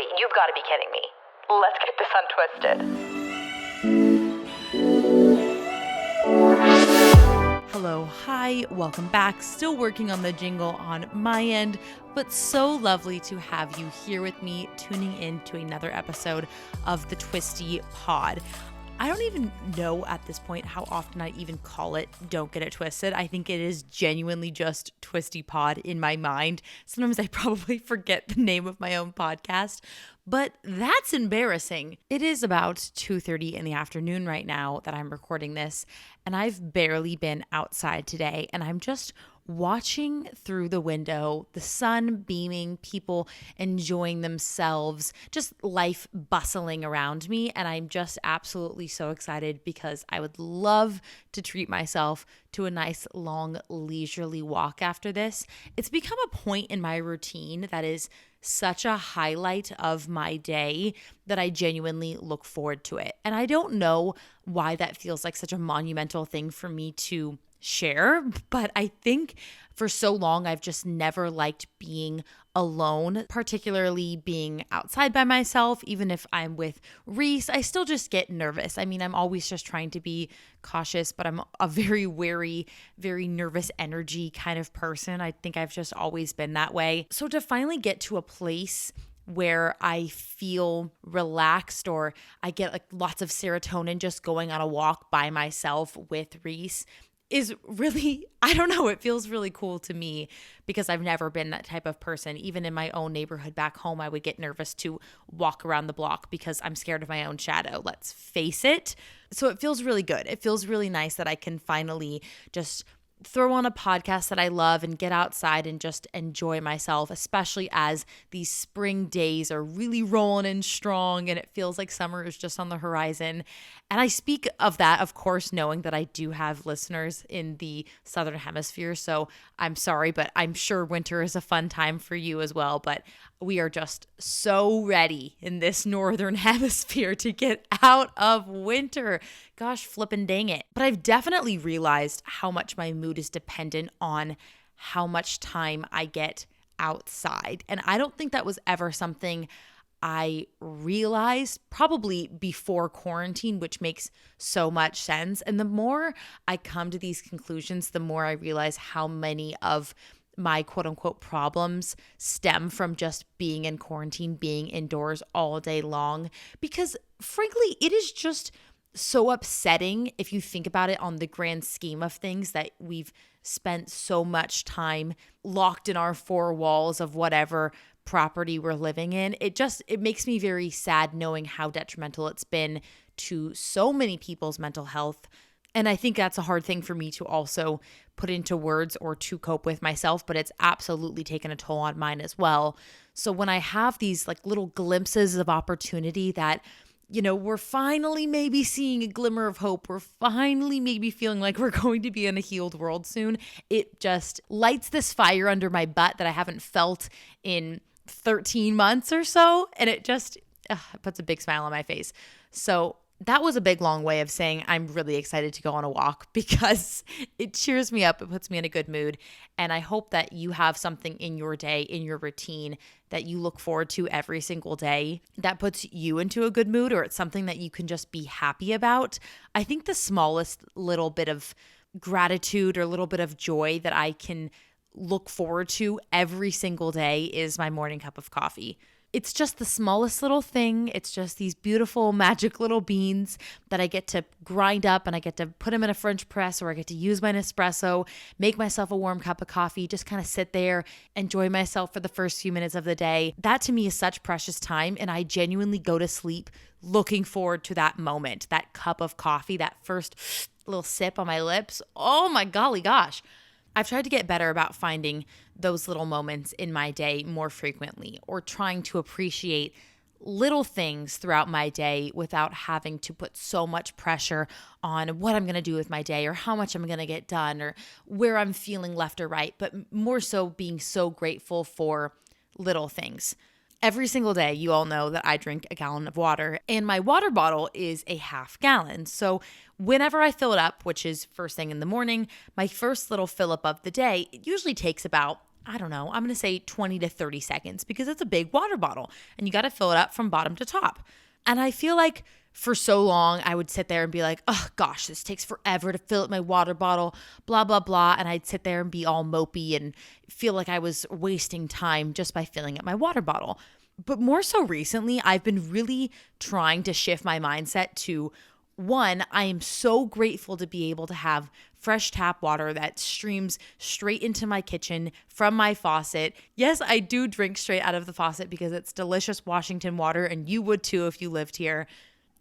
Wait, you've got to be kidding me. Let's get this untwisted. Hello, hi, welcome back. Still working on the jingle on my end, but so lovely to have you here with me tuning in to another episode of the Twisty Pod. I don't even know at this point how often I even call it Don't Get It Twisted. I think it is genuinely just Twisty Pod in my mind. Sometimes I probably forget the name of my own podcast, but that's embarrassing. It is about 2:30 in the afternoon right now that I'm recording this, and I've barely been outside today, and I'm just watching through the window, the sun beaming, people enjoying themselves, just life bustling around me. And I'm just absolutely so excited because I would love to treat myself to a nice, long, leisurely walk after this. It's become a point in my routine that is such a highlight of my day that I genuinely look forward to it. And I don't know why that feels like such a monumental thing for me to share, but I think for so long I've just never liked being alone, particularly being outside by myself. Even if I'm with Reese, I still just get nervous. I mean, I'm always just trying to be cautious, but I'm a very wary, very nervous energy kind of person. I think I've just always been that way. So to finally get to a place where I feel relaxed or I get like lots of serotonin just going on a walk by myself with Reese is really, I don't know, it feels really cool to me because I've never been that type of person. Even in my own neighborhood back home, I would get nervous to walk around the block because I'm scared of my own shadow. Let's face it. So it feels really good. It feels really nice that I can finally just throw on a podcast that I love and get outside and just enjoy myself, especially as these spring days are really rolling in strong and it feels like summer is just on the horizon. And I speak of that, of course, knowing that I do have listeners in the Southern Hemisphere. So I'm sorry, but I'm sure winter is a fun time for you as well. But we are just so ready in this Northern Hemisphere to get out of winter. Gosh, flippin' dang it. But I've definitely realized how much my mood is dependent on how much time I get outside. And I don't think that was ever something I realized probably before quarantine, which makes so much sense. And the more I come to these conclusions, the more I realize how many of my quote unquote problems stem from just being in quarantine, being indoors all day long. Because frankly, it is just so upsetting if you think about it on the grand scheme of things that we've spent so much time locked in our four walls of whatever property we're living in. It makes me very sad knowing how detrimental it's been to so many people's mental health. And I think that's a hard thing for me to also put into words or to cope with myself, but it's absolutely taken a toll on mine as well. So when I have these like little glimpses of opportunity that, you know, we're finally maybe seeing a glimmer of hope, we're finally maybe feeling like we're going to be in a healed world soon, it just lights this fire under my butt that I haven't felt in 13 months or so. And it just puts a big smile on my face. So that was a big, long way of saying I'm really excited to go on a walk because it cheers me up. It puts me in a good mood. And I hope that you have something in your day, in your routine that you look forward to every single day that puts you into a good mood, or it's something that you can just be happy about. I think the smallest little bit of gratitude or little bit of joy that I can look forward to every single day is my morning cup of coffee. It's just the smallest little thing. It's just these beautiful magic little beans that I get to grind up and I get to put them in a French press, or I get to use my Nespresso, make myself a warm cup of coffee, just kind of sit there, enjoy myself for the first few minutes of the day. That to me is such precious time, and I genuinely go to sleep looking forward to that moment, that cup of coffee, that first little sip on my lips. Oh my golly gosh. I've tried to get better about finding those little moments in my day more frequently, or trying to appreciate little things throughout my day without having to put so much pressure on what I'm going to do with my day or how much I'm going to get done or where I'm feeling left or right, but more so being so grateful for little things. Every single day, you all know that I drink a gallon of water, and my water bottle is a half gallon. So whenever I fill it up, which is first thing in the morning, my first little fill up of the day, it usually takes about I don't know, I'm going to say 20 to 30 seconds because it's a big water bottle and you got to fill it up from bottom to top. And I feel like for so long, I would sit there and be like, oh gosh, this takes forever to fill up my water bottle, blah, blah, blah. And I'd sit there and be all mopey and feel like I was wasting time just by filling up my water bottle. But more so recently, I've been really trying to shift my mindset to, one, I am so grateful to be able to have fresh tap water that streams straight into my kitchen from my faucet. Yes, I do drink straight out of the faucet because it's delicious Washington water, and you would too if you lived here.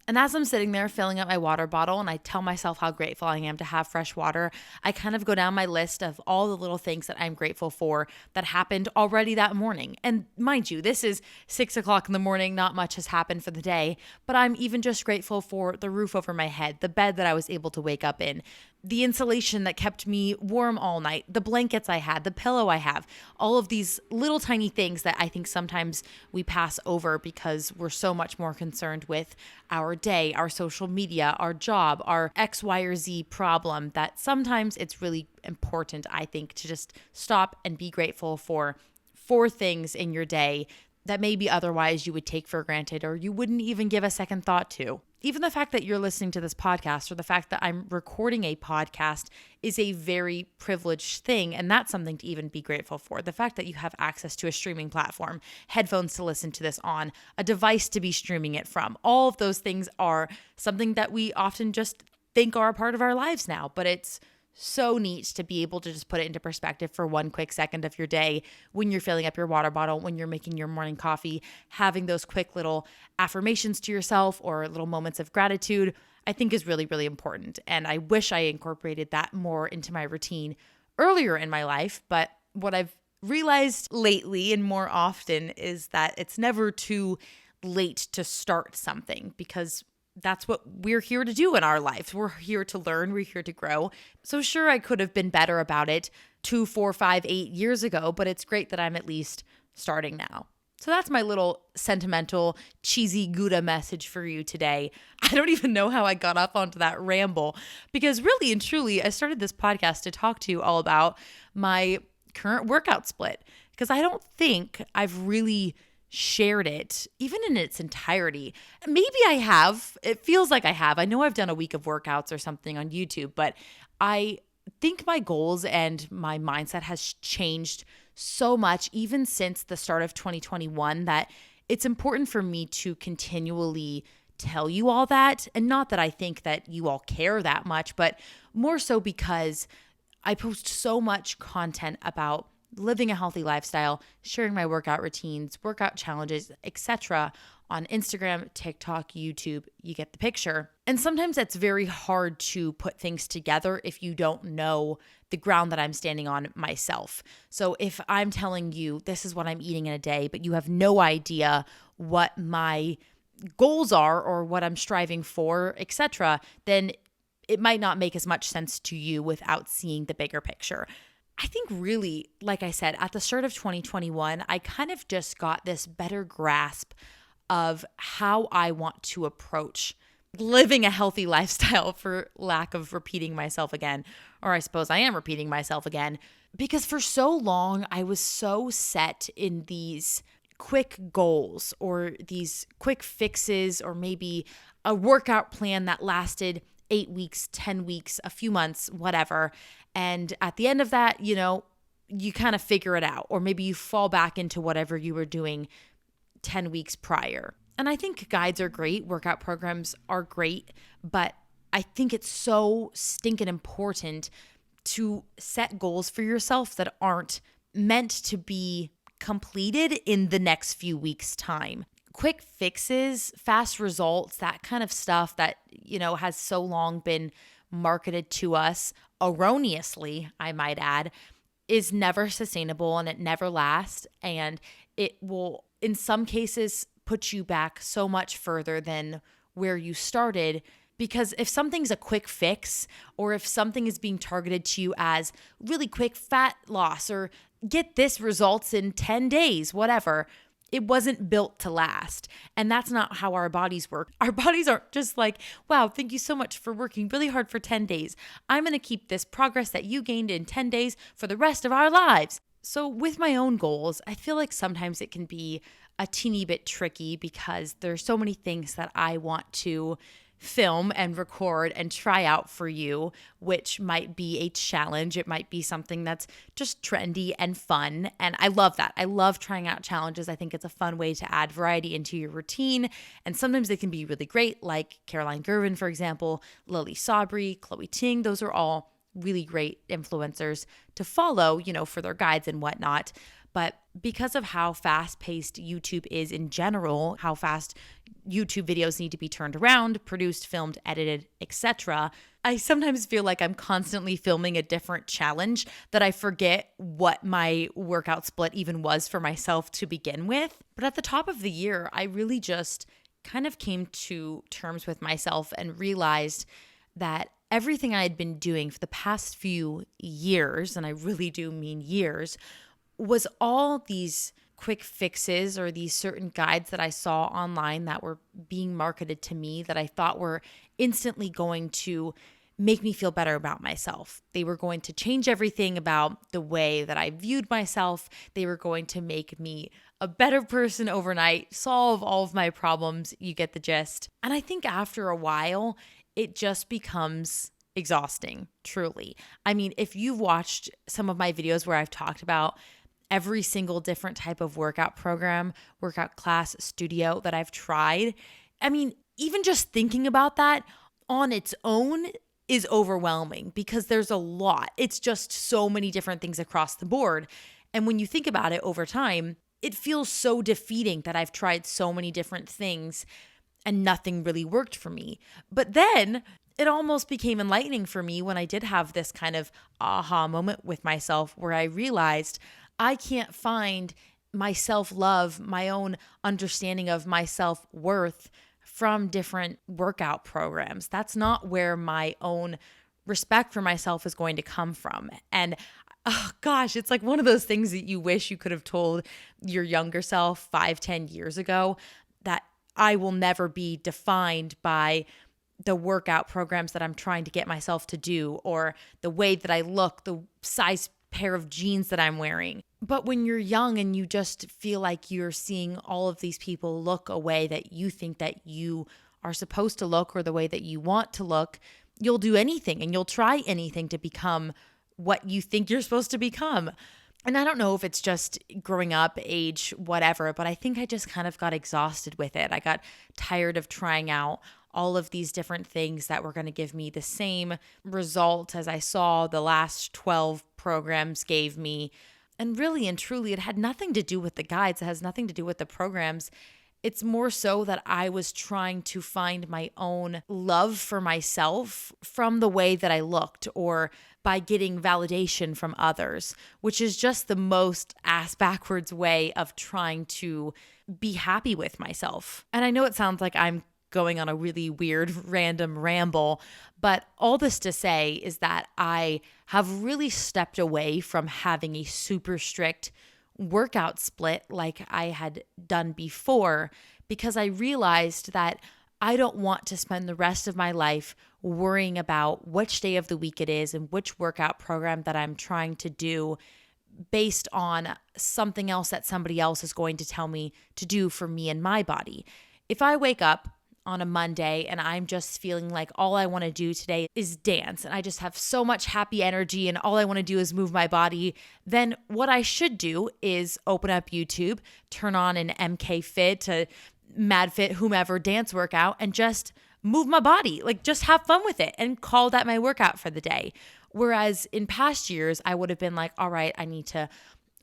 And as I'm sitting there filling up my water bottle and I tell myself how grateful I am to have fresh water, I kind of go down my list of all the little things that I'm grateful for that happened already that morning. And mind you, this is 6 o'clock in the morning. Not much has happened for the day, but I'm even just grateful for the roof over my head, the bed that I was able to wake up in, the insulation that kept me warm all night, the blankets I had, the pillow I have, all of these little tiny things that I think sometimes we pass over because we're so much more concerned with our day, our social media, our job, our X, Y, or Z problem, that sometimes it's really important, I think, to just stop and be grateful for 4 things in your day that maybe otherwise you would take for granted or you wouldn't even give a second thought to. Even the fact that you're listening to this podcast or the fact that I'm recording a podcast is a very privileged thing, and that's something to even be grateful for. The fact that you have access to a streaming platform, headphones to listen to this on, a device to be streaming it from, all of those things are something that we often just think are a part of our lives now, but it's so neat to be able to just put it into perspective for one quick second of your day when you're filling up your water bottle, when you're making your morning coffee, having those quick little affirmations to yourself or little moments of gratitude, I think is really, really important. And I wish I incorporated that more into my routine earlier in my life. But what I've realized lately and more often is that it's never too late to start something because that's what we're here to do in our lives. We're here to learn. We're here to grow. So sure, I could have been better about it 2, 4, 5, 8 years ago, but it's great that I'm at least starting now. So that's my little sentimental, cheesy Gouda message for you today. I don't even know how I got up onto that ramble because really and truly, I started this podcast to talk to you all about my current workout split because I don't think I've really shared it even in its entirety. Maybe I have. It feels like I have. I know I've done a week of workouts or something on YouTube, but I think my goals and my mindset has changed so much even since the start of 2021 that it's important for me to continually tell you all that. And not that I think that you all care that much, but more so because I post so much content about living a healthy lifestyle, sharing my workout routines, workout challenges, etc. on Instagram, TikTok, YouTube. You get the picture. And sometimes it's very hard to put things together if you don't know the ground that I'm standing on myself. So if I'm telling you this is what I'm eating in a day, but you have no idea what my goals are or what I'm striving for, etc., then it might not make as much sense to you without seeing the bigger picture. I think really, like I said, at the start of 2021, I kind of just got this better grasp of how I want to approach living a healthy lifestyle, for lack of repeating myself again. Or I suppose I am repeating myself again, because for so long I was so set in these quick goals or these quick fixes or maybe a workout plan that lasted 8 weeks, 10 weeks, a few months, whatever. And at the end of that, you kind of figure it out, or maybe you fall back into whatever you were doing 10 weeks prior. And I think guides are great, workout programs are great, but I think it's so stinking important to set goals for yourself that aren't meant to be completed in the next few weeks' time. Quick fixes, fast results, that kind of stuff that, has so long been marketed to us erroneously, I might add, is never sustainable and it never lasts. And it will, in some cases, put you back so much further than where you started. Because if something's a quick fix, or if something is being targeted to you as really quick fat loss, or get this results in 10 days, whatever, it wasn't built to last. And that's not how our bodies work. Our bodies aren't just like, wow, thank you so much for working really hard for 10 days. I'm going to keep this progress that you gained in 10 days for the rest of our lives. So with my own goals, I feel like sometimes it can be a teeny bit tricky because there's so many things that I want to film and record and try out for you, which might be a challenge. It might be something that's just trendy and fun. And I love that. I love trying out challenges. I think it's a fun way to add variety into your routine. And sometimes they can be really great, like Caroline Gervin, for example, Lily Sabri, Chloe Ting. Those are all really great influencers to follow, for their guides and whatnot. But because of how fast-paced YouTube is in general, how fast YouTube videos need to be turned around, produced, filmed, edited, etc., I sometimes feel like I'm constantly filming a different challenge that I forget what my workout split even was for myself to begin with. But at the top of the year, I really just kind of came to terms with myself and realized that everything I had been doing for the past few years, and I really do mean years, was all these quick fixes or these certain guides that I saw online that were being marketed to me that I thought were instantly going to make me feel better about myself. They were going to change everything about the way that I viewed myself. They were going to make me a better person overnight, solve all of my problems. You get the gist. And I think after a while, it just becomes exhausting, truly. I mean, if you've watched some of my videos where I've talked about every single different type of workout program, workout class, studio that I've tried, I mean, even just thinking about that on its own is overwhelming because there's a lot. It's just so many different things across the board. And when you think about it over time, it feels so defeating that I've tried so many different things and nothing really worked for me. But then it almost became enlightening for me when I did have this kind of aha moment with myself where I realized I can't find my self-love, my own understanding of my self-worth from different workout programs. That's not where my own respect for myself is going to come from. And oh gosh, it's like one of those things that you wish you could have told your younger self 5-10 years ago, that I will never be defined by the workout programs that I'm trying to get myself to do, or the way that I look, the size pair of jeans that I'm wearing. But when you're young and you just feel like you're seeing all of these people look a way that you think that you are supposed to look or the way that you want to look, you'll do anything and you'll try anything to become what you think you're supposed to become. And I don't know if it's just growing up, age, whatever, but I think I just kind of got exhausted with it. I got tired of trying out all of these different things that were going to give me the same result as I saw the last 12 programs gave me. And really and truly, it had nothing to do with the guides. It has nothing to do with the programs. It's more so that I was trying to find my own love for myself from the way that I looked, or by getting validation from others, which is just the most ass backwards way of trying to be happy with myself. And I know it sounds like I'm going on a really weird random ramble, but all this to say is that I have really stepped away from having a super strict workout split like I had done before, because I realized that I don't want to spend the rest of my life worrying about which day of the week it is and which workout program that I'm trying to do based on something else that somebody else is going to tell me to do for me and my body. If I wake up on a Monday and I'm just feeling like all I want to do today is dance, and I just have so much happy energy and all I want to do is move my body, then what I should do is open up YouTube, turn on an MK Fit, a Mad Fit, whomever dance workout, and just move my body, like just have fun with it and call that my workout for the day. Whereas in past years, I would have been like, all right, I need to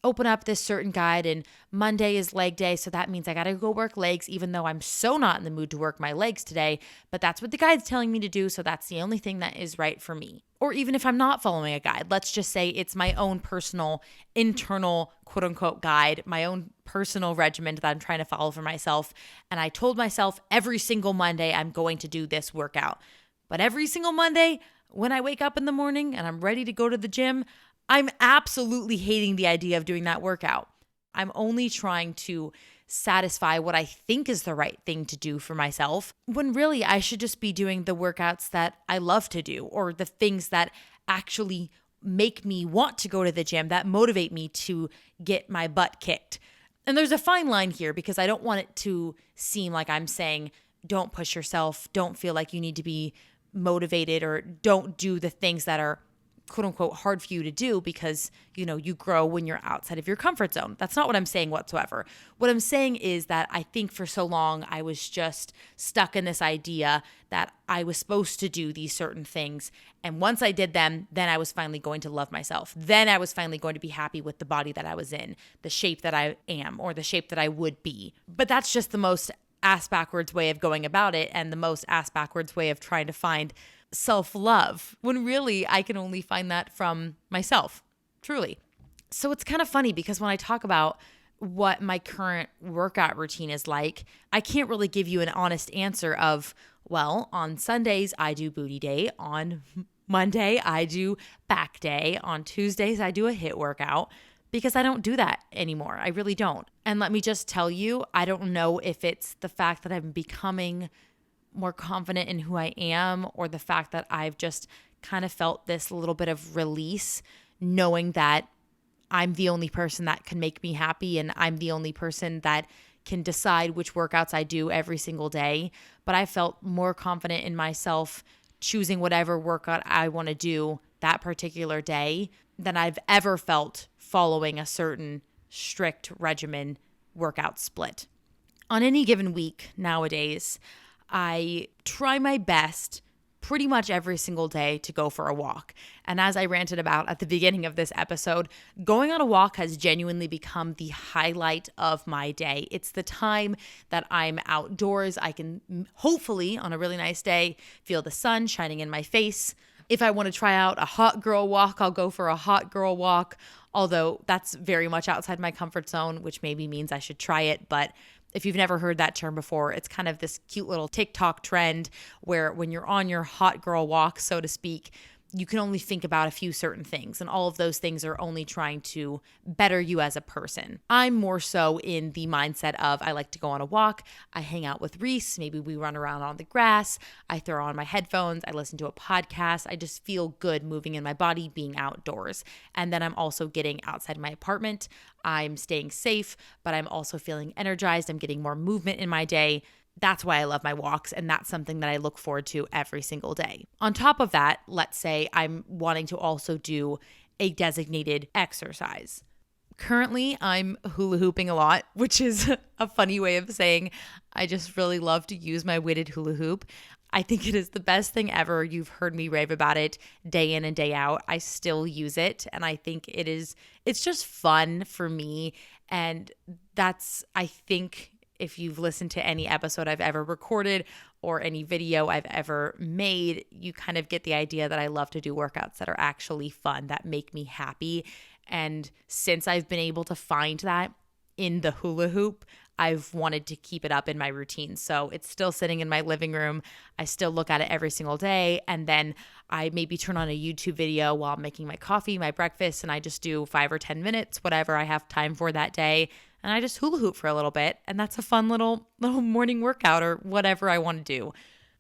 open up this certain guide, and Monday is leg day, so that means I gotta go work legs, even though I'm so not in the mood to work my legs today, but that's what the guide's telling me to do, so that's the only thing that is right for me. Or even if I'm not following a guide, let's just say it's my own personal internal quote unquote guide, my own personal regimen that I'm trying to follow for myself, and I told myself every single Monday I'm going to do this workout. But every single Monday when I wake up in the morning and I'm ready to go to the gym, I'm absolutely hating the idea of doing that workout. I'm only trying to satisfy what I think is the right thing to do for myself, when really I should just be doing the workouts that I love to do, or the things that actually make me want to go to the gym, that motivate me to get my butt kicked. And there's a fine line here because I don't want it to seem like I'm saying, don't push yourself, don't feel like you need to be motivated, or don't do the things that are quote unquote hard for you to do because, you grow when you're outside of your comfort zone. That's not what I'm saying whatsoever. What I'm saying is that I think for so long I was just stuck in this idea that I was supposed to do these certain things. And once I did them, then I was finally going to love myself. Then I was finally going to be happy with the body that I was in, the shape that I am, or the shape that I would be. But that's just the most ass backwards way of going about it, and the most ass backwards way of trying to find self-love, when really I can only find that from myself, truly. So it's kind of funny because when I talk about what my current workout routine is like, I can't really give you an honest answer of, well, on Sundays I do booty day, on Monday I do back day, on Tuesdays I do a HIIT workout, because I don't do that anymore. I really don't. And let me just tell you, I don't know if it's the fact that I'm becoming more confident in who I am, or the fact that I've just kind of felt this little bit of release, knowing that I'm the only person that can make me happy, and I'm the only person that can decide which workouts I do every single day. But I felt more confident in myself choosing whatever workout I want to do that particular day than I've ever felt following a certain strict regimen workout split. On any given week nowadays, I try my best pretty much every single day to go for a walk. And as I ranted about at the beginning of this episode, going on a walk has genuinely become the highlight of my day. It's the time that I'm outdoors. I can hopefully, on a really nice day, feel the sun shining in my face. If I want to try out a hot girl walk, I'll go for a hot girl walk, although that's very much outside my comfort zone, which maybe means I should try it. But if you've never heard that term before, it's kind of this cute little TikTok trend where when you're on your hot girl walk, so to speak, you can only think about a few certain things, and all of those things are only trying to better you as a person. I'm more so in the mindset of I like to go on a walk, I hang out with Reese, maybe we run around on the grass, I throw on my headphones, I listen to a podcast, I just feel good moving in my body, being outdoors. And then I'm also getting outside my apartment, I'm staying safe, but I'm also feeling energized, I'm getting more movement in my day. That's why I love my walks, and that's something that I look forward to every single day. On top of that, let's say I'm wanting to also do a designated exercise. Currently, I'm hula hooping a lot, which is a funny way of saying I just really love to use my weighted hula hoop. I think it is the best thing ever. You've heard me rave about it day in and day out. I still use it, and I think it's just fun for me, and that's, I think, if you've listened to any episode I've ever recorded or any video I've ever made, you kind of get the idea that I love to do workouts that are actually fun, that make me happy. And since I've been able to find that in the hula hoop, I've wanted to keep it up in my routine. So it's still sitting in my living room. I still look at it every single day. And then I maybe turn on a YouTube video while I'm making my coffee, my breakfast, and I just do 5 or 10 minutes, whatever I have time for that day. And I just hula hoop for a little bit. And that's a fun little morning workout or whatever I want to do.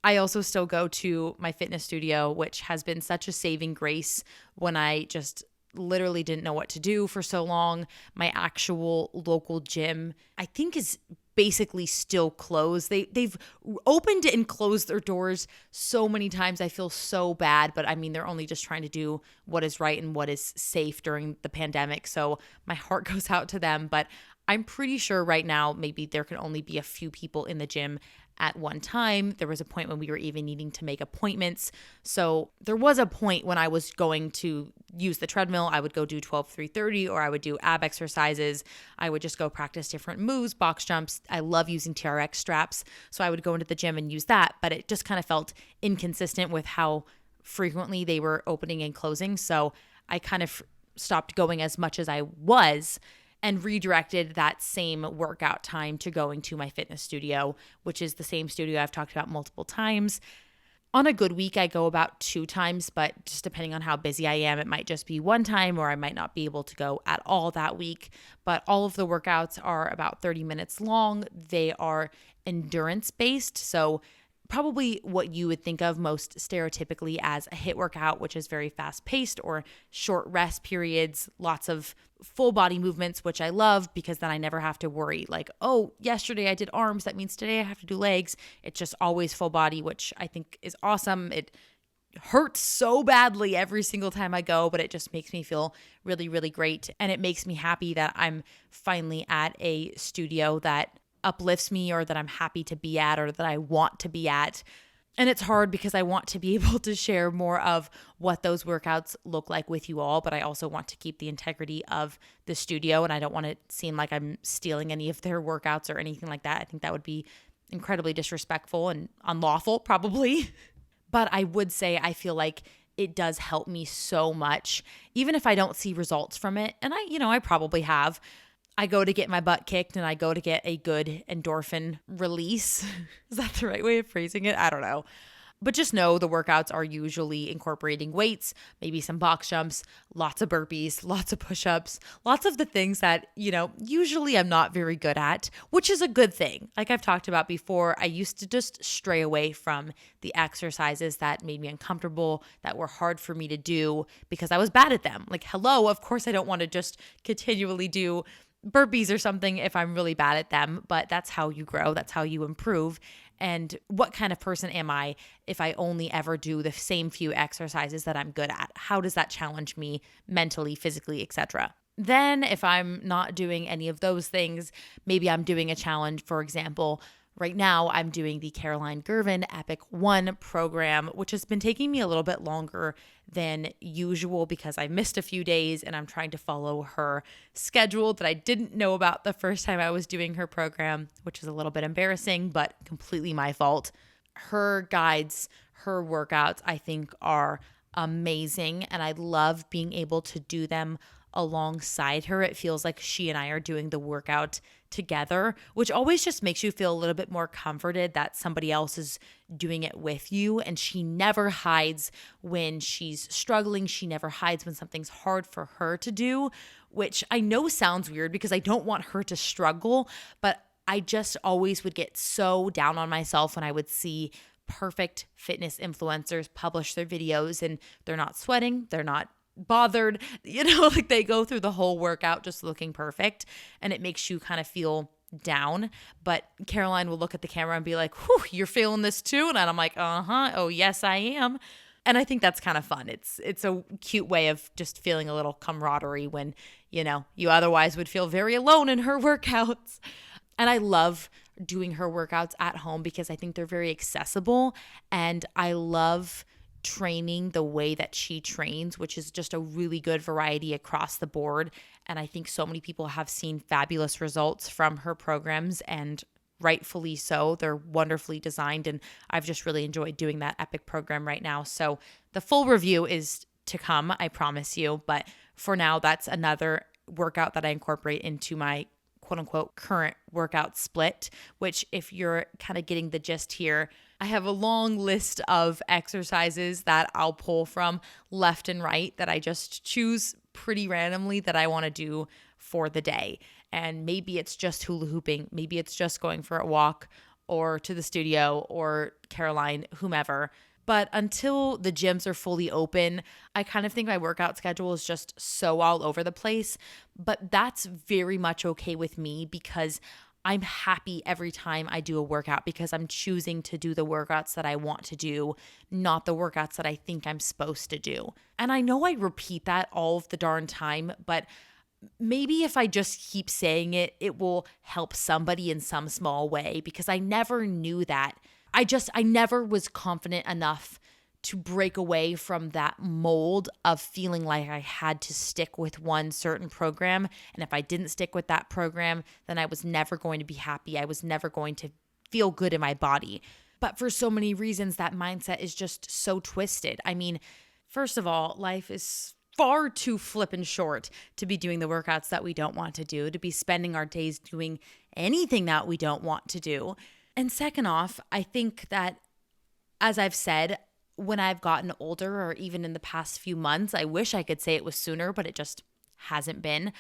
I also still go to my fitness studio, which has been such a saving grace when I just literally didn't know what to do for so long. My actual local gym, I think, is basically still closed. They've opened and closed their doors so many times. I feel so bad, but I mean, they're only just trying to do what is right and what is safe during the pandemic. So my heart goes out to them, but I'm pretty sure right now, maybe there can only be a few people in the gym at one time. There was a point when we were even needing to make appointments. So there was a point when I was going to use the treadmill. I would go do 12, 330, or I would do ab exercises. I would just go practice different moves, box jumps. I love using TRX straps. So I would go into the gym and use that, but it just kind of felt inconsistent with how frequently they were opening and closing. So I kind of stopped going as much as I was and redirected that same workout time to going to my fitness studio, which is the same studio I've talked about multiple times. On a good week, I go about 2 times, but just depending on how busy I am, it might just be 1 time, or I might not be able to go at all that week. But all of the workouts are about 30 minutes long. They are endurance based. So probably what you would think of most stereotypically as a HIIT workout, which is very fast paced or short rest periods, lots of full body movements, which I love because then I never have to worry like, oh, yesterday I did arms, that means today I have to do legs. It's just always full body, which I think is awesome. It hurts so badly every single time I go, but it just makes me feel really, really great. And it makes me happy that I'm finally at a studio that uplifts me or that I'm happy to be at or that I want to be at. And it's hard because I want to be able to share more of what those workouts look like with you all, but I also want to keep the integrity of the studio and I don't want it to seem like I'm stealing any of their workouts or anything like that. I think that would be incredibly disrespectful and unlawful probably. But I would say I feel like it does help me so much, even if I don't see results from it. And I probably have. I go to get my butt kicked and I go to get a good endorphin release. Is that the right way of phrasing it? I don't know. But just know the workouts are usually incorporating weights, maybe some box jumps, lots of burpees, lots of push-ups, lots of the things that, usually I'm not very good at, which is a good thing. Like I've talked about before, I used to just stray away from the exercises that made me uncomfortable, that were hard for me to do because I was bad at them. Like, hello, of course I don't want to just continually do burpees or something if I'm really bad at them, but that's how you grow. That's how you improve. And what kind of person am I if I only ever do the same few exercises that I'm good at? How does that challenge me mentally, physically, etc.? Then if I'm not doing any of those things, maybe I'm doing a challenge. For example, right now I'm doing the Caroline Girvan Ep.40 program, which has been taking me a little bit longer than usual because I missed a few days and I'm trying to follow her schedule that I didn't know about the first time I was doing her program, which is a little bit embarrassing, but completely my fault. Her guides, her workouts, I think are amazing and I love being able to do them alongside her. It feels like she and I are doing the workout together, which always just makes you feel a little bit more comforted that somebody else is doing it with you. And she never hides when she's struggling. She never hides when something's hard for her to do, which I know sounds weird because I don't want her to struggle, but I just always would get so down on myself when I would see perfect fitness influencers publish their videos and they're not sweating, they're not bothered, like they go through the whole workout just looking perfect and it makes you kind of feel down. But Caroline will look at the camera and be like, whew, you're feeling this too? And I'm like, oh yes, I am. And I think that's kind of fun. It's a cute way of just feeling a little camaraderie when, you otherwise would feel very alone in her workouts. And I love doing her workouts at home because I think they're very accessible and I love training the way that she trains, which is just a really good variety across the board. And I think so many people have seen fabulous results from her programs and rightfully so. They're wonderfully designed and I've just really enjoyed doing that Epic program right now. So the full review is to come, I promise you. But for now, that's another workout that I incorporate into my quote unquote current workout split, which if you're kind of getting the gist here, I have a long list of exercises that I'll pull from left and right that I just choose pretty randomly that I want to do for the day. And maybe it's just hula hooping, maybe it's just going for a walk or to the studio or Caroline, whomever. But until the gyms are fully open, I kind of think my workout schedule is just so all over the place. But that's very much okay with me because I'm happy every time I do a workout because I'm choosing to do the workouts that I want to do, not the workouts that I think I'm supposed to do. And I know I repeat that all of the darn time, but maybe if I just keep saying it, it will help somebody in some small way because I never knew that. I never was confident enough to break away from that mold of feeling like I had to stick with one certain program. And if I didn't stick with that program, then I was never going to be happy. I was never going to feel good in my body. But for so many reasons, that mindset is just so twisted. I mean, first of all, life is far too flippin' short to be doing the workouts that we don't want to do, to be spending our days doing anything that we don't want to do. And second off, I think that, as I've said, when I've gotten older or even in the past few months, I wish I could say it was sooner, but it just hasn't been.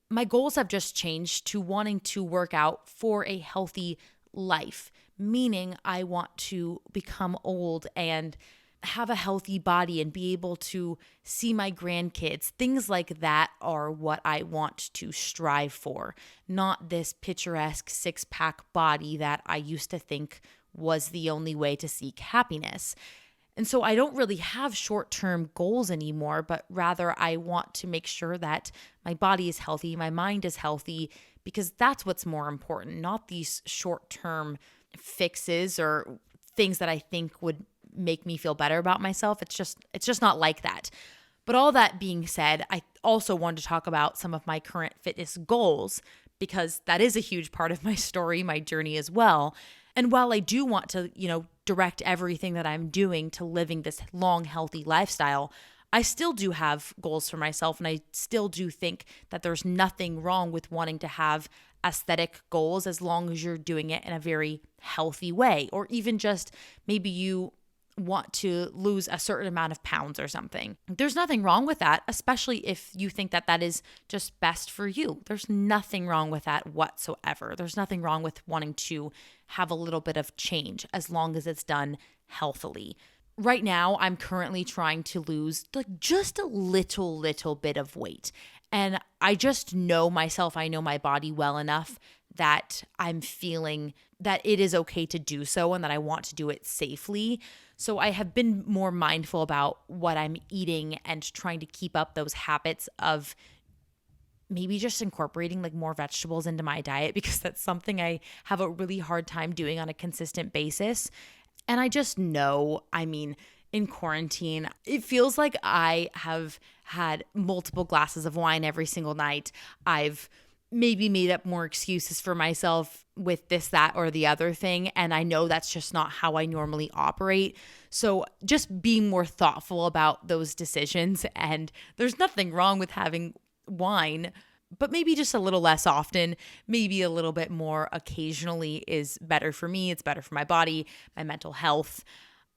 My goals have just changed to wanting to work out for a healthy life, meaning I want to become old and have a healthy body and be able to see my grandkids. Things like that are what I want to strive for, not this picturesque six-pack body that I used to think was the only way to seek happiness. And so I don't really have short-term goals anymore, but rather I want to make sure that my body is healthy, my mind is healthy, because that's what's more important, not these short-term fixes or things that I think would make me feel better about myself. It's just not like that. But all that being said, I also wanted to talk about some of my current fitness goals because that is a huge part of my story, my journey as well. And while I do want to, direct everything that I'm doing to living this long, healthy lifestyle, I still do have goals for myself. And I still do think that there's nothing wrong with wanting to have aesthetic goals as long as you're doing it in a very healthy way, or even just maybe you want to lose a certain amount of pounds or something. There's nothing wrong with that, especially if you think that that is just best for you. There's nothing wrong with that whatsoever. There's nothing wrong with wanting to have a little bit of change as long as it's done healthily. Right now, I'm currently trying to lose just a little bit of weight. And I just know myself, I know my body well enough that I'm feeling that it is okay to do so and that I want to do it safely. So I have been more mindful about what I'm eating and trying to keep up those habits of maybe just incorporating more vegetables into my diet, because that's something I have a really hard time doing on a consistent basis. And I just know, in quarantine, it feels like I have had multiple glasses of wine every single night. I've maybe made up more excuses for myself with this, that, or the other thing. And I know that's just not how I normally operate. So just being more thoughtful about those decisions. And there's nothing wrong with having wine, but maybe just a little less often, maybe a little bit more occasionally is better for me. It's better for my body, my mental health.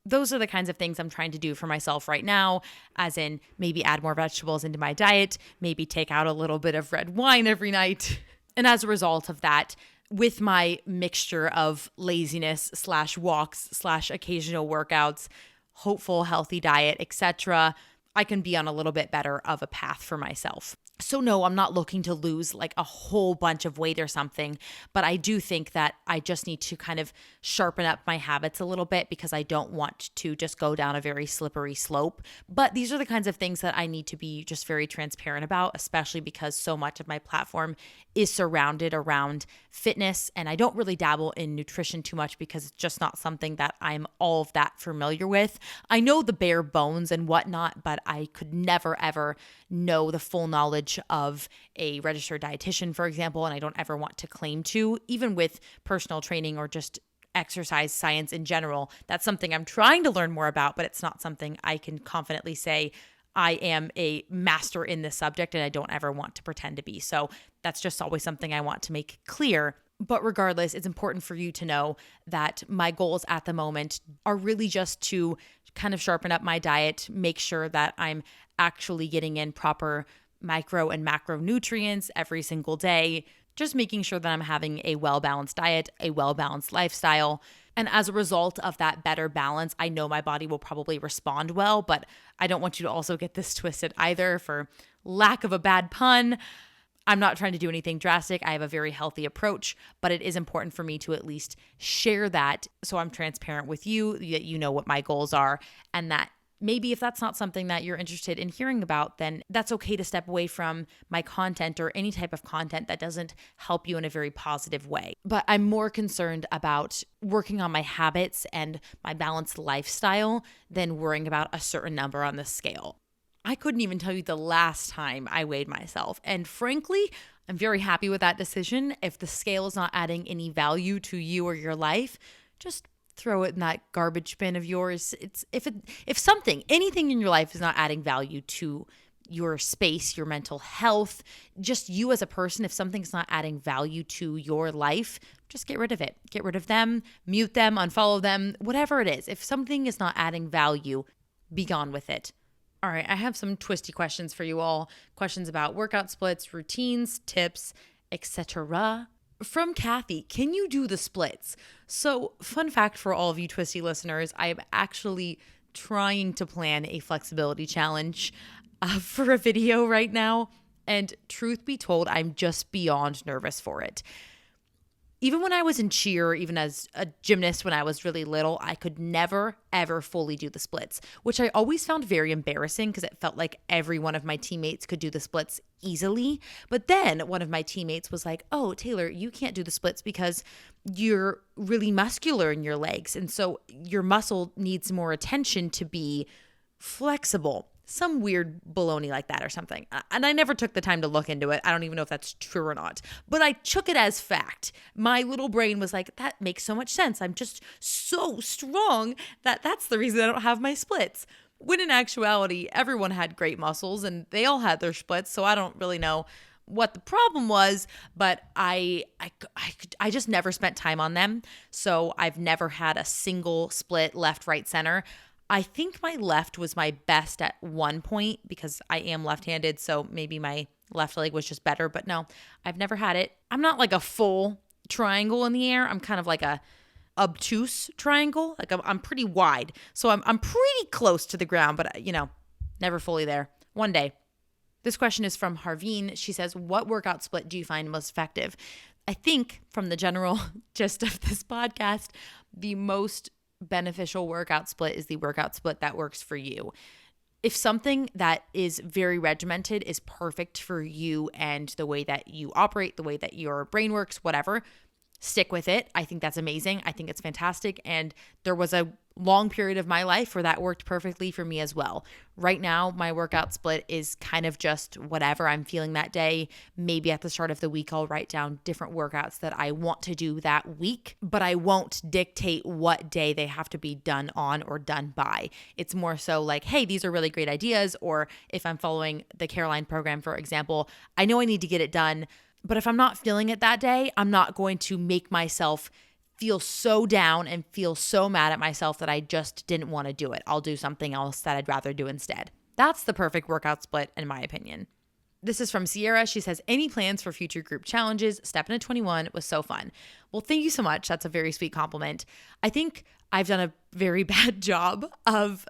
Those are the kinds of things I'm trying to do for myself right now, as in maybe add more vegetables into my diet, maybe take out a little bit of red wine every night. And as a result of that, with my mixture of laziness / walks / occasional workouts, hopeful, healthy diet, etc., I can be on a little bit better of a path for myself. So no, I'm not looking to lose a whole bunch of weight or something, but I do think that I just need to kind of sharpen up my habits a little bit because I don't want to just go down a very slippery slope. But these are the kinds of things that I need to be just very transparent about, especially because so much of my platform is surrounded around fitness, and I don't really dabble in nutrition too much because it's just not something that I'm all of that familiar with. I know the bare bones and whatnot, but I could never ever know the full knowledge of a registered dietitian, for example, and I don't ever want to claim to, even with personal training or just exercise science in general. That's something I'm trying to learn more about, but it's not something I can confidently say I am a master in this subject, and I don't ever want to pretend to be. So that's just always something I want to make clear. But regardless, it's important for you to know that my goals at the moment are really just to kind of sharpen up my diet, make sure that I'm actually getting in proper micro and macronutrients every single day, just making sure that I'm having a well-balanced diet, a well-balanced lifestyle. And as a result of that better balance, I know my body will probably respond well, but I don't want you to also get this twisted either. For lack of a bad pun, I'm not trying to do anything drastic. I have a very healthy approach, but it is important for me to at least share that so I'm transparent with you, that you know what my goals are, and that maybe if that's not something that you're interested in hearing about, then that's okay to step away from my content or any type of content that doesn't help you in a very positive way. But I'm more concerned about working on my habits and my balanced lifestyle than worrying about a certain number on the scale. I couldn't even tell you the last time I weighed myself. And frankly, I'm very happy with that decision. If the scale is not adding any value to you or your life, just throw it in that garbage bin of yours. If anything in your life is not adding value to your space, your mental health, just you as a person, if something's not adding value to your life, just get rid of it. Get rid of them, mute them, unfollow them, whatever it is. If something is not adding value, be gone with it. All right, I have some twisty questions for you all. Questions about workout splits, routines, tips, etc. From Kathy, can you do the splits? So, fun fact for all of you Twisty listeners, I am actually trying to plan a flexibility challenge for a video right now. And truth be told, I'm just beyond nervous for it. Even when I was in cheer, even as a gymnast when I was really little, I could never, ever fully do the splits, which I always found very embarrassing because it felt like every one of my teammates could do the splits easily. But then one of my teammates was like, "Oh, Taylor, you can't do the splits because you're really muscular in your legs. And so your muscle needs more attention to be flexible." Some weird baloney like that or something. And I never took the time to look into it. I don't even know if that's true or not. But I took it as fact. My little brain was like, that makes so much sense. I'm just so strong that that's the reason I don't have my splits. When in actuality, everyone had great muscles and they all had their splits. So I don't really know what the problem was, but I just never spent time on them. So I've never had a single split left, right, center. I think my left was my best at one point because I am left-handed, so maybe my left leg was just better, but no, I've never had it. I'm not like a full triangle in the air. I'm kind of like a obtuse triangle. Like I'm pretty wide, so I'm pretty close to the ground, but never fully there. One day. This question is from Harveen. She says, "What workout split do you find most effective?" I think from the general gist of this podcast, the most beneficial workout split is the workout split that works for you. If something that is very regimented is perfect for you and the way that you operate, the way that your brain works, whatever, stick with it. I think that's amazing. I think it's fantastic. And there was a long period of my life where that worked perfectly for me as well. Right now, my workout split is kind of just whatever I'm feeling that day. Maybe at the start of the week, I'll write down different workouts that I want to do that week, but I won't dictate what day they have to be done on or done by. It's more so like, hey, these are really great ideas. Or if I'm following the Caroline program, for example, I know I need to get it done, but if I'm not feeling it that day, I'm not going to make myself feel so down and feel so mad at myself that I just didn't want to do it. I'll do something else that I'd rather do instead. That's the perfect workout split, in my opinion. This is from Sierra. She says, "Any plans for future group challenges? Step into 21 was so fun." Well, thank you so much. That's a very sweet compliment. I think I've done a very bad job of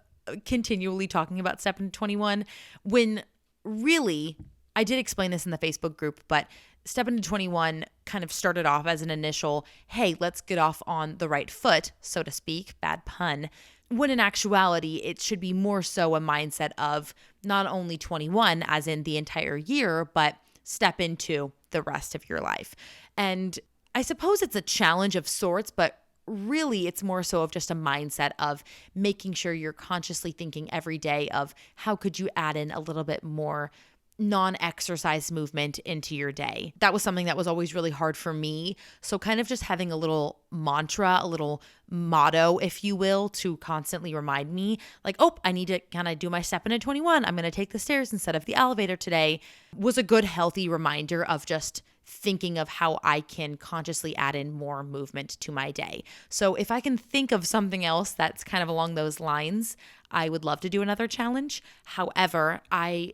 continually talking about Step into 21 when really, I did explain this in the Facebook group, but Step into 21 kind of started off as an initial, hey, let's get off on the right foot, so to speak, bad pun, when in actuality, it should be more so a mindset of not only 21 as in the entire year, but step into the rest of your life. And I suppose it's a challenge of sorts, but really it's more so of just a mindset of making sure you're consciously thinking every day of how could you add in a little bit more non-exercise movement into your day. That was something that was always really hard for me. So kind of just having a little mantra, a little motto, if you will, to constantly remind me like, oh, I need to kind of do my step into 21. I'm going to take the stairs instead of the elevator today, was a good, healthy reminder of just thinking of how I can consciously add in more movement to my day. So if I can think of something else that's kind of along those lines, I would love to do another challenge. However, I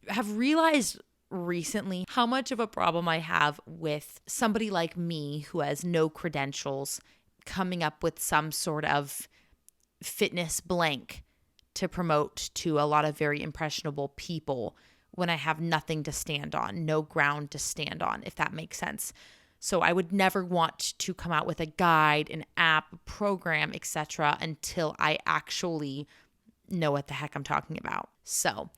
have realized recently how much of a problem I have with somebody like me who has no credentials coming up with some sort of fitness blank to promote to a lot of very impressionable people when I have nothing to stand on, no ground to stand on, if that makes sense. So I would never want to come out with a guide, an app, program, etc. until I actually know what the heck I'm talking about. So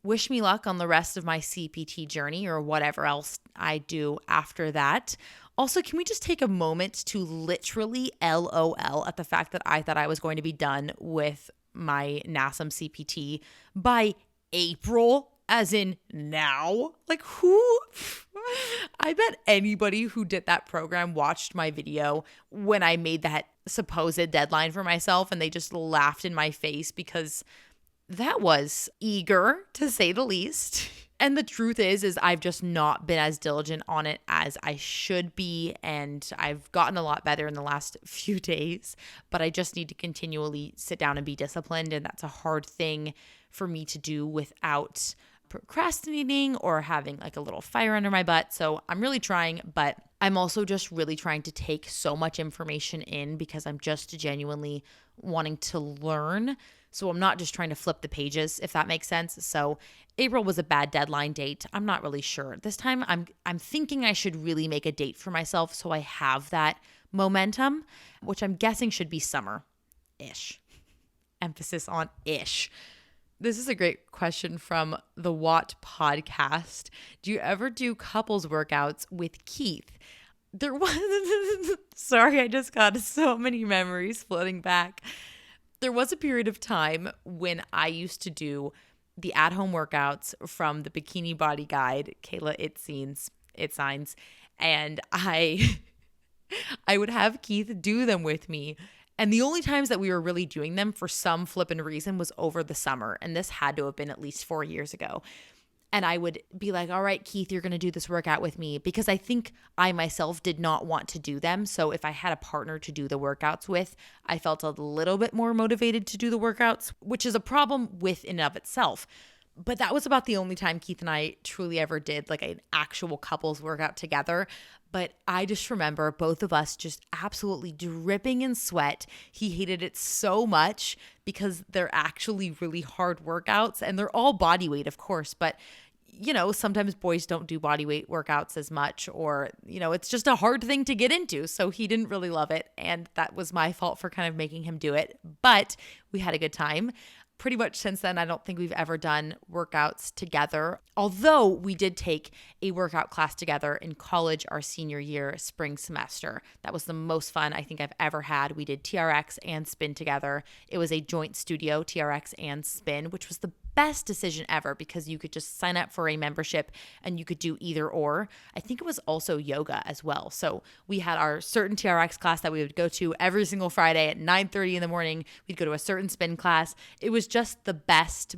wish me luck on the rest of my CPT journey or whatever else I do after that. Also, can we just take a moment to literally LOL at the fact that I thought I was going to be done with my NASM CPT by April, as in now? Like who? I bet anybody who did that program watched my video when I made that supposed deadline for myself and they just laughed in my face because that was eager, to say the least. And the truth is I've just not been as diligent on it as I should be. And I've gotten a lot better in the last few days, but I just need to continually sit down and be disciplined. And that's a hard thing for me to do without procrastinating or having like a little fire under my butt. So I'm really trying, but I'm also just really trying to take so much information in because I'm just genuinely wanting to learn. So I'm not just trying to flip the pages, if that makes sense. So April was a bad deadline date. I'm not really sure. This time I'm thinking I should really make a date for myself so I have that momentum, which I'm guessing should be summer-ish. Emphasis on ish. This is a great question from the Watt podcast. Do you ever do couples workouts with Keith? There was, sorry, I just got so many memories floating back. There was a period of time when I used to do the at-home workouts from the Bikini Body Guide, Kayla It Signs, and I would have Keith do them with me. And the only times that we were really doing them for some flippin' reason was over the summer. And this had to have been at least 4 years ago. And I would be like, all right, Keith, you're going to do this workout with me, because I think I myself did not want to do them. So if I had a partner to do the workouts with, I felt a little bit more motivated to do the workouts, which is a problem with in and of itself. But that was about the only time Keith and I truly ever did like an actual couples workout together. But I just remember both of us just absolutely dripping in sweat. He hated it so much because they're actually really hard workouts, and they're all body weight, of course. But, you know, sometimes boys don't do body weight workouts as much, or, you know, it's just a hard thing to get into. So he didn't really love it. And that was my fault for kind of making him do it. But we had a good time. Pretty much since then, I don't think we've ever done workouts together. Although we did take a workout class together in college our senior year, spring semester. That was the most fun I think I've ever had. We did TRX and Spin together. It was a joint studio, TRX and Spin, which was the best decision ever because you could just sign up for a membership and you could do either or. I think it was also yoga as well. So we had our certain TRX class that we would go to every single Friday at 9:30 in the morning. We'd go to a certain spin class. It was just the best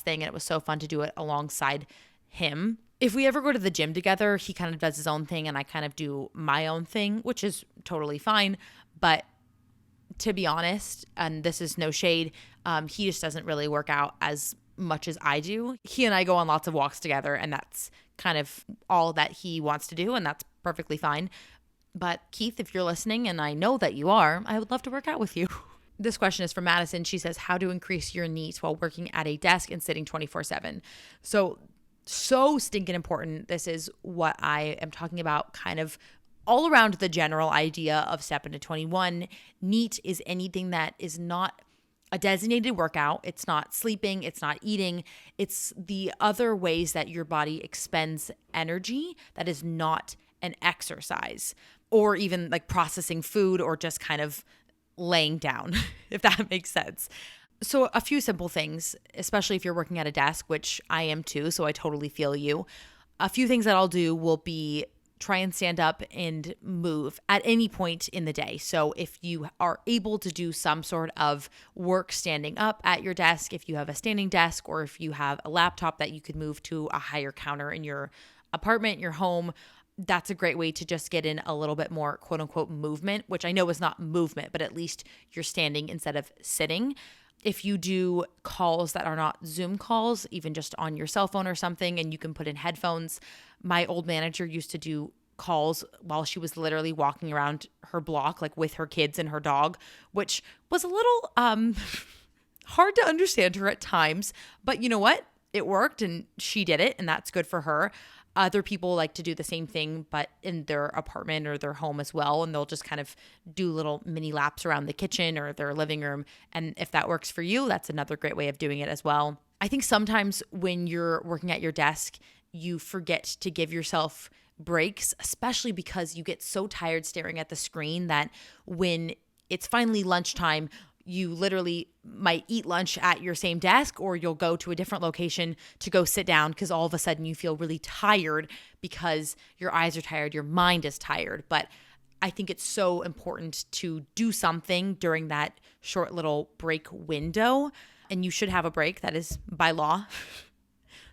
thing. And it was so fun to do it alongside him. If we ever go to the gym together, he kind of does his own thing and I kind of do my own thing, which is totally fine. But to be honest, and this is no shade, he just doesn't really work out as much as I do. He and I go on lots of walks together, and that's kind of all that he wants to do, and that's perfectly fine. But Keith, if you're listening, and I know that you are, I would love to work out with you. This question is from Madison. She says, how to increase your NEAT while working at a desk and sitting 24/7. So stinking important. This is what I am talking about kind of all around the general idea of Step Into 21. NEAT is anything that is not a designated workout. It's not sleeping. It's not eating. It's the other ways that your body expends energy that is not an exercise, or even like processing food, or just kind of laying down, if that makes sense. So a few simple things, especially if you're working at a desk, which I am too, so I totally feel you. A few things that I'll do will be try and stand up and move at any point in the day. So if you are able to do some sort of work standing up at your desk, if you have a standing desk, or if you have a laptop that you could move to a higher counter in your apartment, your home, that's a great way to just get in a little bit more quote unquote movement, which I know is not movement, but at least you're standing instead of sitting. If you do calls that are not Zoom calls, even just on your cell phone or something, and you can put in headphones. My old manager used to do calls while she was literally walking around her block, like with her kids and her dog, which was a little hard to understand her at times. But you know what? It worked and she did it, and that's good for her. Other people like to do the same thing, but in their apartment or their home as well. And they'll just kind of do little mini laps around the kitchen or their living room. And if that works for you, that's another great way of doing it as well. I think sometimes when you're working at your desk, you forget to give yourself breaks, especially because you get so tired staring at the screen that when it's finally lunchtime, you literally might eat lunch at your same desk, or you'll go to a different location to go sit down because all of a sudden you feel really tired because your eyes are tired, your mind is tired. But I think it's so important to do something during that short little break window, and you should have a break. That is by law.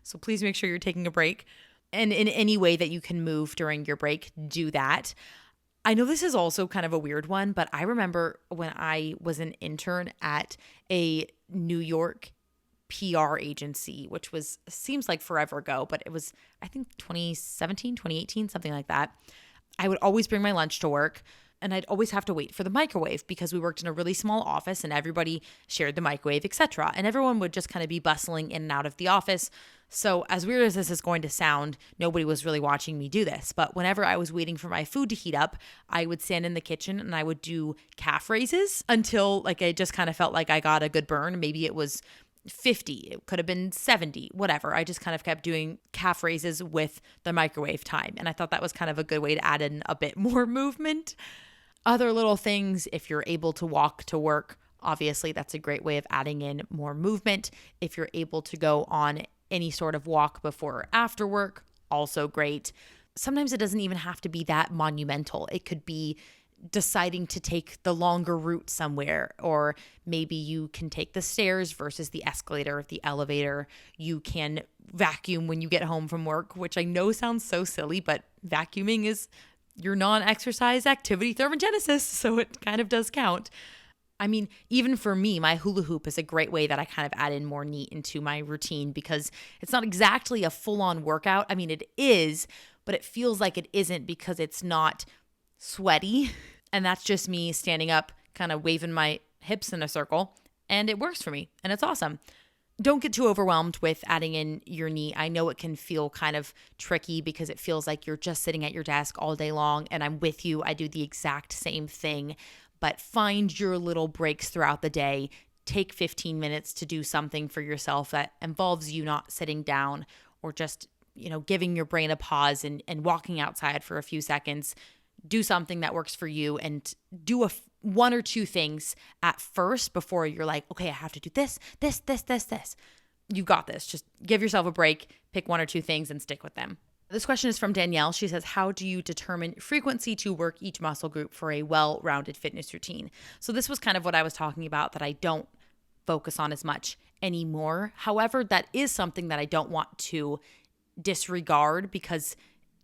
So please make sure you're taking a break. And in any way that you can move during your break, do that. I know this is also kind of a weird one, but I remember when I was an intern at a New York PR agency, which seems like forever ago, but it was, I think 2017, 2018, something like that. I would always bring my lunch to work, and I'd always have to wait for the microwave because we worked in a really small office and everybody shared the microwave, etc. And everyone would just kind of be bustling in and out of the office. So as weird as this is going to sound, nobody was really watching me do this. But whenever I was waiting for my food to heat up, I would stand in the kitchen and I would do calf raises until like I just kind of felt like I got a good burn. Maybe it was 50, it could have been 70, whatever. I just kind of kept doing calf raises with the microwave time. And I thought that was kind of a good way to add in a bit more movement. Other little things, if you're able to walk to work, obviously that's a great way of adding in more movement. If you're able to go on any sort of walk before or after work, also great. Sometimes it doesn't even have to be that monumental. It could be deciding to take the longer route somewhere, or maybe you can take the stairs versus the escalator or the elevator. You can vacuum when you get home from work, which I know sounds so silly, but vacuuming is your non-exercise activity thermogenesis, so it kind of does count. I mean, even for me, my hula hoop is a great way that I kind of add in more NEAT into my routine because it's not exactly a full-on workout. I mean, it is, but it feels like it isn't because it's not sweaty. And that's just me standing up, kind of waving my hips in a circle, and it works for me, and it's awesome. Don't get too overwhelmed with adding in your NEAT. I know it can feel kind of tricky because it feels like you're just sitting at your desk all day long, and I'm with you. I do the exact same thing, but find your little breaks throughout the day. Take 15 minutes to do something for yourself that involves you not sitting down or just, giving your brain a pause and walking outside for a few seconds. Do something that works for you and do one or two things at first before you're like, okay, I have to do this. You got this. Just give yourself a break, pick one or two things and stick with them. This question is from Danielle. She says, how do you determine frequency to work each muscle group for a well-rounded fitness routine? So this was kind of what I was talking about that I don't focus on as much anymore. However, that is something that I don't want to disregard because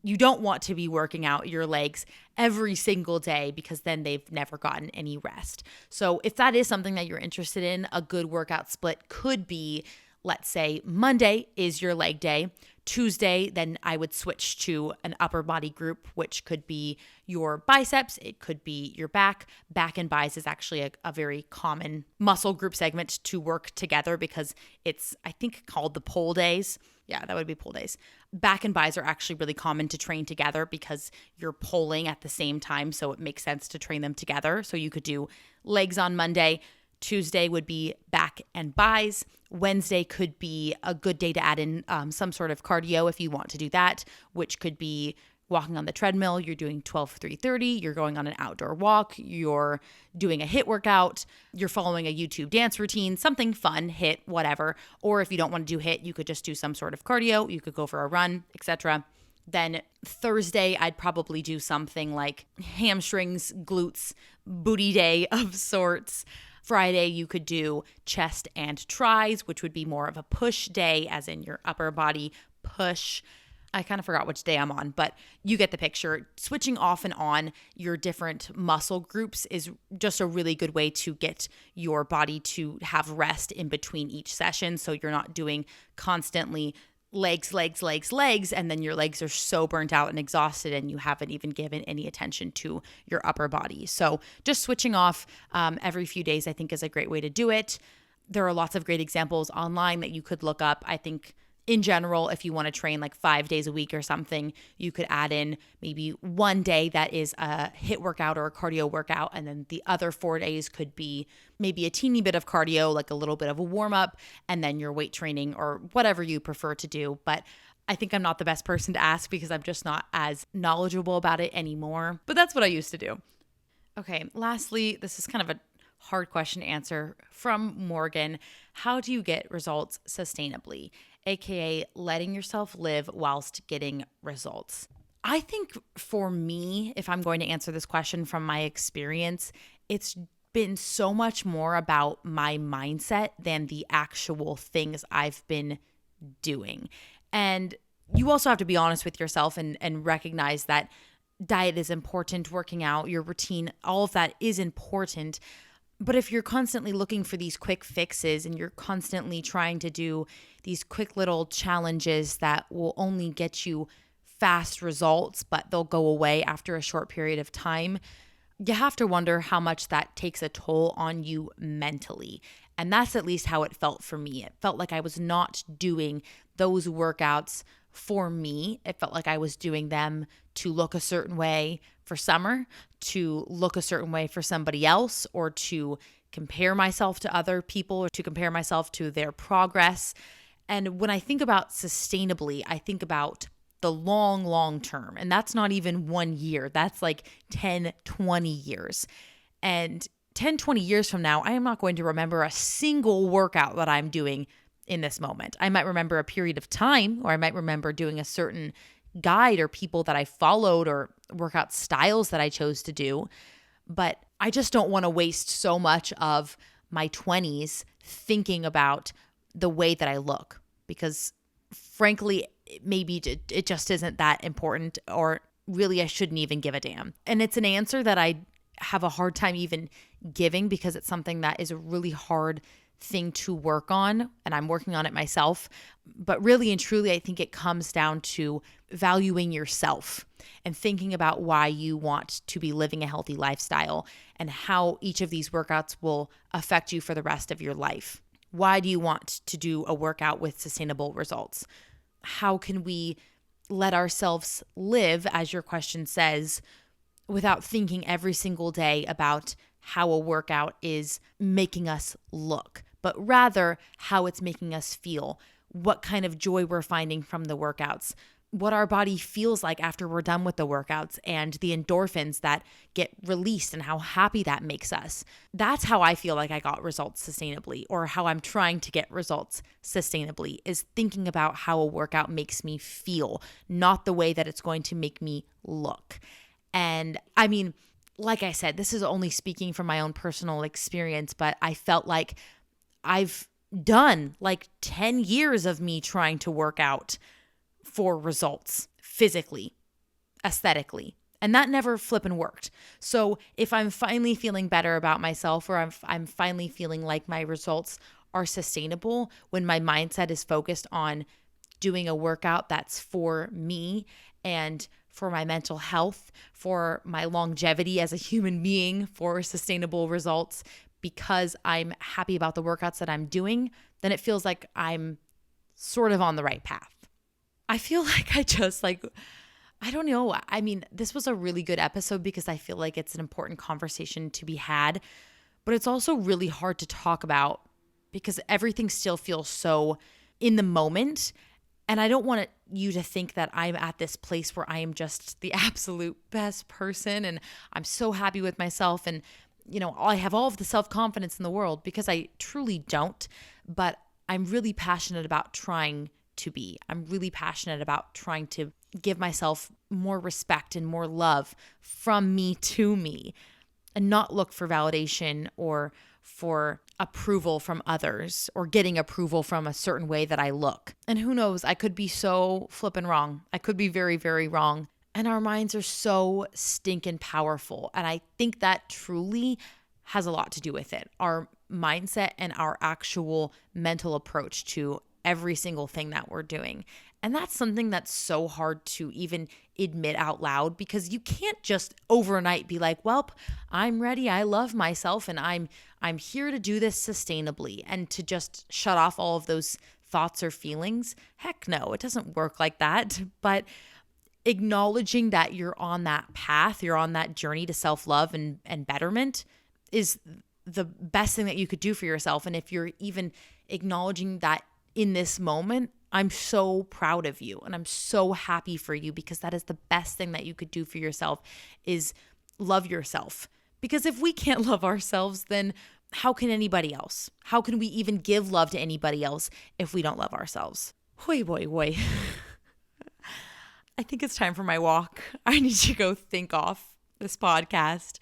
you don't want to be working out your legs every single day because then they've never gotten any rest. So if that is something that you're interested in, a good workout split could be, let's say Monday is your leg day. Tuesday, then I would switch to an upper body group, which could be your biceps. It could be your back. Back and bis is actually a very common muscle group segment to work together because it's, I think, called the pull days. Yeah, that would be pull days. Back and bis are actually really common to train together because you're pulling at the same time. So it makes sense to train them together. So you could do legs on Monday. Tuesday would be back and bis. Wednesday could be a good day to add in some sort of cardio if you want to do that, which could be walking on the treadmill. You're doing 12-3-30. You're going on an outdoor walk. You're doing a HIIT workout. You're following a YouTube dance routine, something fun, HIIT, whatever. Or if you don't want to do HIIT, you could just do some sort of cardio. You could go for a run, etc. Then Thursday, I'd probably do something like hamstrings, glutes, booty day of sorts. Friday, you could do chest and tris, which would be more of a push day, as in your upper body push. I kind of forgot which day I'm on, but you get the picture. Switching off and on your different muscle groups is just a really good way to get your body to have rest in between each session. So you're not doing constantly legs, and then your legs are so burnt out and exhausted and you haven't even given any attention to your upper body. So just switching off every few days, I think, is a great way to do it. There are lots of great examples online that you could look up. I think in general, if you want to train like 5 days a week or something, you could add in maybe one day that is a HIIT workout or a cardio workout. And then the other 4 days could be maybe a teeny bit of cardio, like a little bit of a warm up, and then your weight training or whatever you prefer to do. But I think I'm not the best person to ask because I'm just not as knowledgeable about it anymore. But that's what I used to do. Okay, lastly, this is kind of a hard question to answer from Morgan. How do you get results sustainably? AKA letting yourself live whilst getting results. I think for me, if I'm going to answer this question from my experience, it's been so much more about my mindset than the actual things I've been doing. And you also have to be honest with yourself and recognize that diet is important, working out, your routine, all of that is important. But if you're constantly looking for these quick fixes and you're constantly trying to do these quick little challenges that will only get you fast results, but they'll go away after a short period of time, you have to wonder how much that takes a toll on you mentally. And that's at least how it felt for me. It felt like I was not doing those workouts for me. It felt like I was doing them to look a certain way for summer, to look a certain way for somebody else, or to compare myself to other people, or to compare myself to their progress. And when I think about sustainably, I think about the long term. And that's not even 1 year. That's like 10, 20 years. And 10, 20 years from now, I am not going to remember a single workout that I'm doing in this moment. I might remember a period of time, or I might remember doing a certain guide or people that I followed or workout styles that I chose to do. But I just don't want to waste so much of my 20s thinking about the way that I look, because frankly, maybe it just isn't that important, or really I shouldn't even give a damn. And it's an answer that I have a hard time even giving, because it's something that is a really hard thing to work on, and I'm working on it myself. But really and truly, I think it comes down to valuing yourself and thinking about why you want to be living a healthy lifestyle and how each of these workouts will affect you for the rest of your life. Why do you want to do a workout with sustainable results? How can we let ourselves live, as your question says, without thinking every single day about how a workout is making us look, but rather how it's making us feel, what kind of joy we're finding from the workouts, what our body feels like after we're done with the workouts, and the endorphins that get released and how happy that makes us. That's how I feel like I got results sustainably, or how I'm trying to get results sustainably, is thinking about how a workout makes me feel, not the way that it's going to make me look. And I mean, like I said, this is only speaking from my own personal experience, but I felt like I've done like 10 years of me trying to work out for results physically, aesthetically, and that never flippin' worked. So if I'm finally feeling better about myself, or I'm finally feeling like my results are sustainable when my mindset is focused on doing a workout that's for me and for my mental health, for my longevity as a human being, for sustainable results, because I'm happy about the workouts that I'm doing, then it feels like I'm sort of on the right path. I feel like I don't know. I mean, this was a really good episode because I feel like it's an important conversation to be had, but it's also really hard to talk about because everything still feels so in the moment. And I don't want you to think that I'm at this place where I am just the absolute best person and I'm so happy with myself and, you know, I have all of the self-confidence in the world, because I truly don't. But I'm really passionate about trying to be. I'm really passionate about trying to give myself more respect and more love from me to me, and not look for validation or for approval from others, or getting approval from a certain way that I look. And who knows, I could be so flippin' wrong. I could be very, very wrong. And our minds are so stinking powerful. And I think that truly has a lot to do with it. Our mindset and our actual mental approach to every single thing that we're doing. And that's something that's so hard to even admit out loud, because you can't just overnight be like, well, I'm ready. I love myself and I'm here to do this sustainably, and to just shut off all of those thoughts or feelings. Heck no, it doesn't work like that. But acknowledging that you're on that path, you're on that journey to self-love and betterment is the best thing that you could do for yourself. And if you're even acknowledging that in this moment, I'm so proud of you and I'm so happy for you, because that is the best thing that you could do for yourself, is love yourself. Because if we can't love ourselves, then how can anybody else? How can we even give love to anybody else if we don't love ourselves? Hoi boy boy. I think it's time for my walk. I need to go think off this podcast,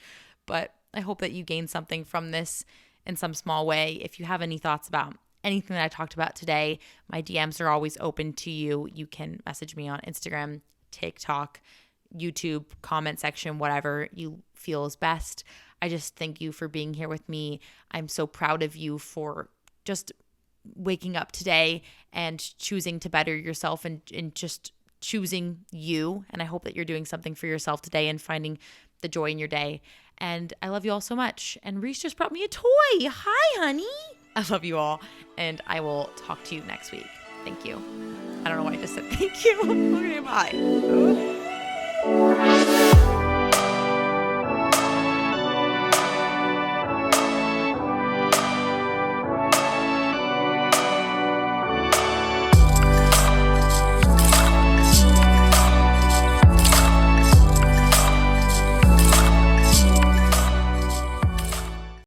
but I hope that you gained something from this in some small way. If you have any thoughts about anything that I talked about today, my DMs are always open to you. You can message me on Instagram, TikTok, YouTube, comment section, whatever you feel is best. I just thank you for being here with me. I'm so proud of you for just waking up today and choosing to better yourself and just choosing you. And I hope that you're doing something for yourself today and finding the joy in your day. And I love you all so much. And Reese just brought me a toy. Hi, honey. I love you all. And I will talk to you next week. Thank you. I don't know why I just said thank you. Okay, bye.